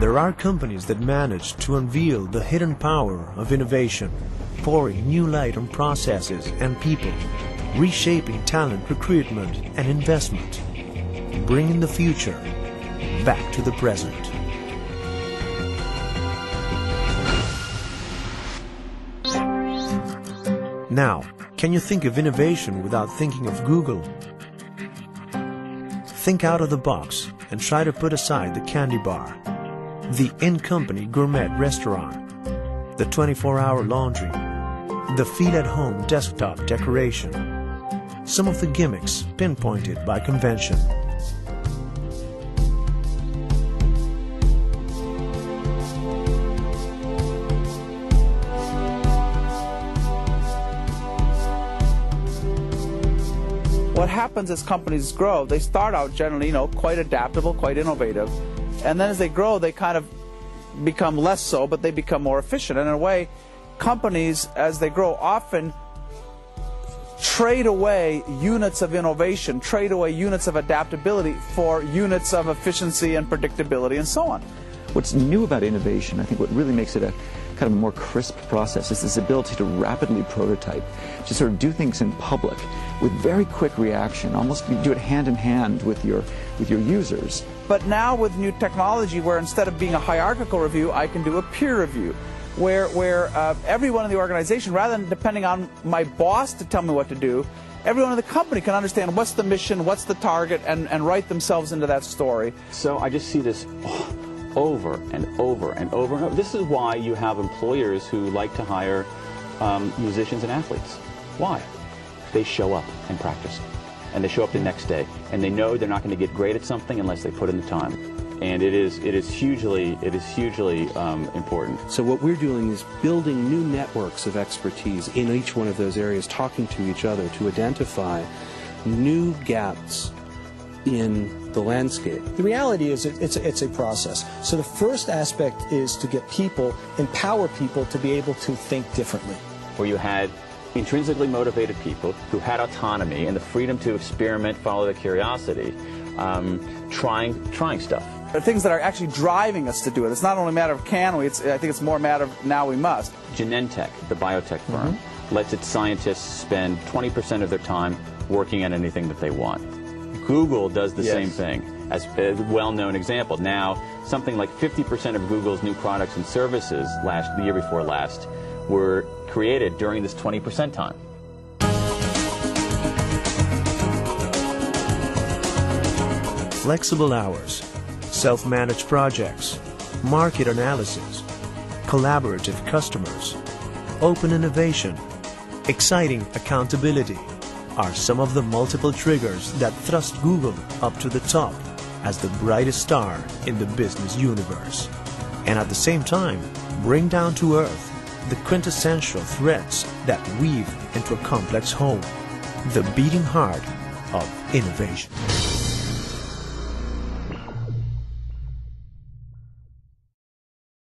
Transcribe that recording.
There are companies that manage to unveil the hidden power of innovation, pouring new light on processes and people, reshaping talent recruitment and investment, bringing the future back to the present. Now, can you think of innovation without thinking of Google? Think out of the box and try to put aside the candy bar, the in-company gourmet restaurant, the 24-hour laundry, the feel-at-home desktop decoration, some of the gimmicks pinpointed by convention. What happens as companies grow, they start out generally, quite adaptable, quite innovative. And then as they grow, they kind of become less so, but they become more efficient. And in a way, companies, as they grow, often trade away units of innovation, trade away units of adaptability for units of efficiency and predictability and so on. What's new about innovation, I think what really makes it a kind of a more crisp process is this ability to rapidly prototype, to sort of do things in public with very quick reaction, almost you do it hand in hand with your users. But now with new technology, where instead of being a hierarchical review, I can do a peer review, where everyone in the organization, rather than depending on my boss to tell me what to do, everyone in the company can understand what's the mission, what's the target, and write themselves into that story. So I just see this over and over and over and over. This is why you have employers who like to hire musicians and athletes. Why? They show up and practice, and they show up the next day, and they know they're not going to get great at something unless they put in the time. And it is hugely important. So what we're doing is building new networks of expertise in each one of those areas, talking to each other to identify new gaps in the landscape. The reality is it's a process. So the first aspect is to get people, empower people to be able to think differently. Where you had intrinsically motivated people who had autonomy and the freedom to experiment, follow their curiosity, trying stuff. There are things that are actually driving us to do it. It's not only a matter of can we, I think it's more a matter of now we must. Genentech, the biotech firm, lets its scientists spend 20% of their time working on anything that they want. Google does the same thing, as a well-known example. Now, something like 50% of Google's new products and services the year before last were created during this 20% time. Flexible hours, self-managed projects, market analysis, collaborative customers, open innovation, exciting accountability are some of the multiple triggers that thrust Google up to the top as the brightest star in the business universe, and at the same time bring down to earth the quintessential threads that weave into a complex whole, the beating heart of innovation.